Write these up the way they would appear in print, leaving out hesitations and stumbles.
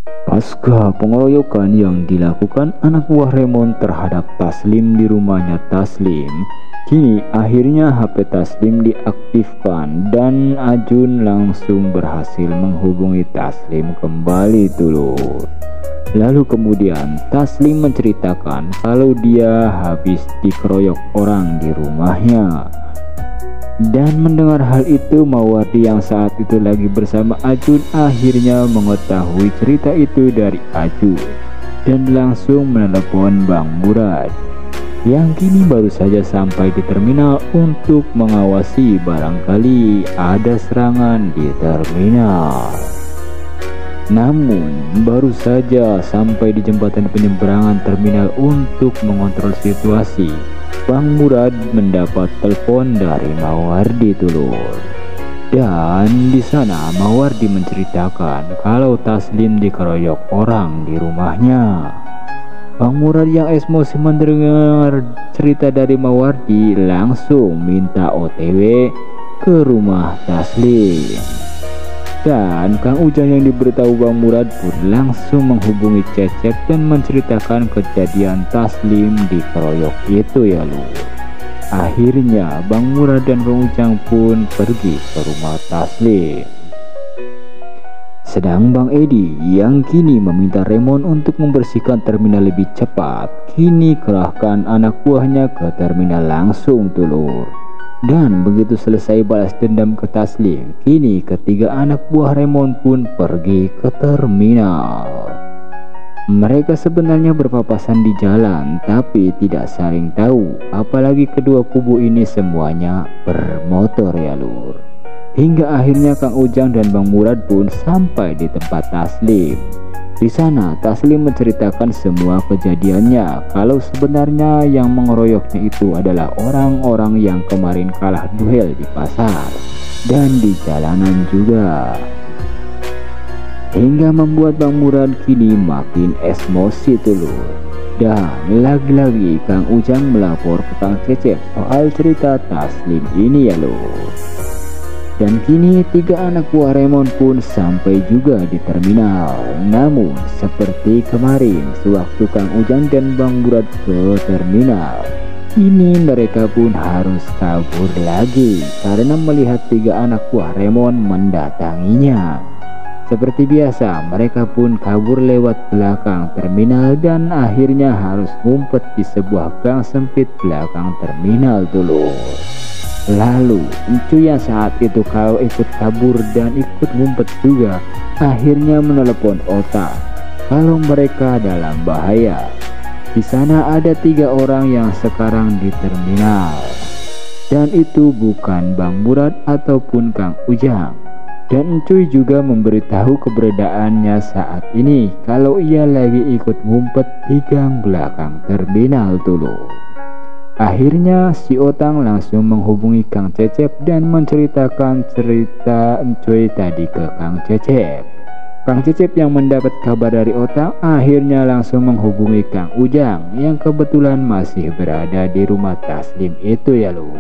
Pasca pengeroyokan yang dilakukan anak buah Raymond terhadap Taslim di rumahnya Taslim, kini akhirnya HP Taslim diaktifkan dan Ajun langsung berhasil menghubungi Taslim kembali dulu. Lalu kemudian Taslim menceritakan kalau dia habis dikeroyok orang di rumahnya. Dan mendengar hal itu, Mawardi yang saat itu lagi bersama Ajun akhirnya mengetahui cerita itu dari Ajun dan langsung menelepon Bang Murad yang kini baru saja sampai di terminal untuk mengawasi barangkali ada serangan di terminal. Namun baru saja sampai di jembatan penyeberangan terminal untuk mengontrol situasi, Bang Murad mendapat telepon dari Mawardi Tulur. Dan di sana Mawardi menceritakan kalau Taslim dikeroyok orang di rumahnya. Bang Murad yang emosi mendengar cerita dari Mawardi langsung minta OTW ke rumah Taslim. Dan Kang Ujang yang diberitahu Bang Murad pun langsung menghubungi Cecep dan menceritakan kejadian Taslim dikeroyok itu ya lu. Akhirnya Bang Murad dan Kang Ujang pun pergi ke rumah Taslim. Sedang Bang Edi yang kini meminta Raymond untuk membersihkan terminal lebih cepat, kini kerahkan anak buahnya ke terminal langsung Tulur. Dan begitu selesai balas dendam ke Taslim, kini ketiga anak buah Raymond pun pergi ke terminal. Mereka sebenarnya berpapasan di jalan, tapi tidak saling tahu, apalagi kedua kubu ini semuanya bermotor ya lur. Hingga akhirnya Kang Ujang dan Bang Murad pun sampai di tempat Taslim. Di sana Taslim menceritakan semua kejadiannya, kalau sebenarnya yang mengeroyoknya itu adalah orang-orang yang kemarin kalah duel di pasar dan di jalanan juga. Hingga membuat Bang Murad kini makin emosi Tulur. Dan lagi-lagi Kang Ujang melapor ke Kang Cecep soal cerita Taslim ini ya lur. Dan kini tiga anak buah Raymond pun sampai juga di terminal. Namun seperti kemarin sewaktu Kang Ujang dan Bang Murad ke terminal, ini mereka pun harus kabur lagi karena melihat tiga anak buah Raymond mendatanginya. Seperti biasa mereka pun kabur lewat belakang terminal dan akhirnya harus ngumpet di sebuah gang sempit belakang terminal dulu. Lalu Encu yang saat itu kalau ikut kabur dan ikut ngumpet juga akhirnya menelepon Ota kalau mereka dalam bahaya. Di sana ada tiga orang yang sekarang di terminal, dan itu bukan Bang Murad ataupun Kang Ujang. Dan Encuy juga memberitahu keberadaannya saat ini kalau ia lagi ikut ngumpet di gang belakang terminal dulu. Akhirnya si Otang langsung menghubungi Kang Cecep dan menceritakan cerita Encuy tadi ke Kang Cecep. Kang Cecep yang mendapat kabar dari Otang akhirnya langsung menghubungi Kang Ujang yang kebetulan masih berada di rumah Taslim itu ya lur.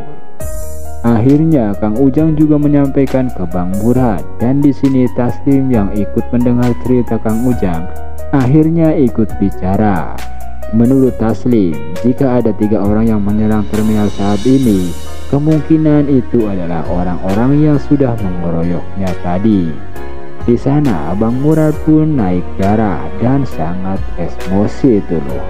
Akhirnya Kang Ujang juga menyampaikan ke Bang Murad, dan di sini Taslim yang ikut mendengar cerita Kang Ujang akhirnya ikut bicara. Menurut Taslim, jika ada tiga orang yang menyerang terminal saat ini, kemungkinan itu adalah orang-orang yang sudah mengeroyoknya tadi. Di sana Bang Murad pun naik darah dan sangat emosi itu loh.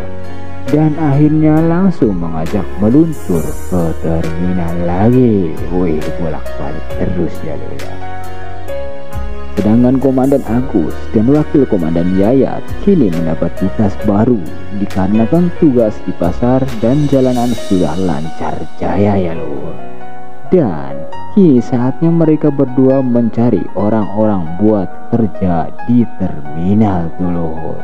Dan akhirnya langsung mengajak meluncur ke terminal lagi. Wih, bolak-balik terus ya loh ya. Sedangkan Komandan Agus dan Wakil Komandan Yayat kini mendapat tugas baru dikarenakan tugas di pasar dan jalanan sudah lancar jaya ya lur. Dan kini saatnya mereka berdua mencari orang-orang buat kerja di terminal dulu.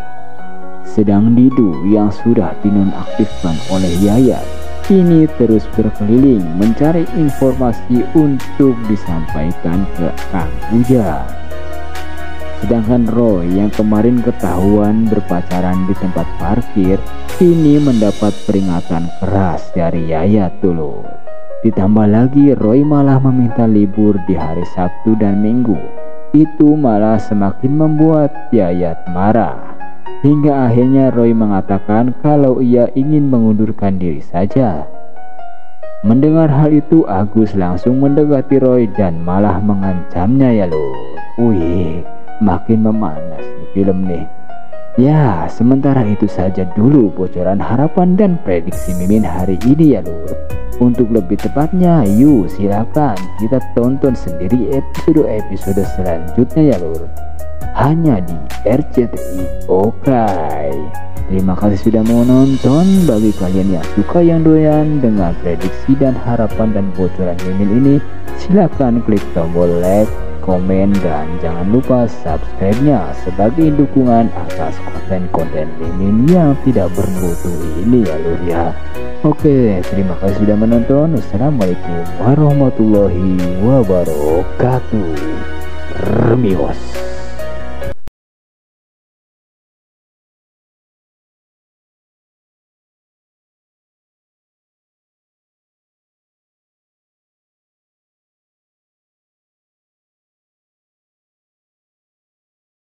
Sedang Didu yang sudah dinonaktifkan oleh Yayat kini terus berkeliling mencari informasi untuk disampaikan ke Kang Ujang. Sedangkan Roy yang kemarin ketahuan berpacaran di tempat parkir kini mendapat peringatan keras dari Yayat dulu. Ditambah lagi Roy malah meminta libur di hari Sabtu dan Minggu. Itu malah semakin membuat Yayat marah. Hingga akhirnya Roy mengatakan kalau ia ingin mengundurkan diri saja. Mendengar hal itu, Agus langsung mendekati Roy dan malah mengancamnya ya lur. Wih, makin memanas nih film nih. Ya, sementara itu saja dulu bocoran harapan dan prediksi Mimin hari ini ya lur. Untuk lebih tepatnya, yuk silakan kita tonton sendiri episode selanjutnya ya lur. Hanya di RCTI. Oke. Terima kasih sudah menonton. Bagi kalian yang suka yang doyan dengan prediksi dan harapan dan bocoran Mimin ini, silakan klik tombol like, komen, dan jangan lupa subscribe-nya sebagai dukungan atas konten-konten Mimin yang tidak bermutu ini ya lur ya. Oke, terima kasih sudah menonton. Wassalamualaikum warahmatullahi wabarakatuh. Remios.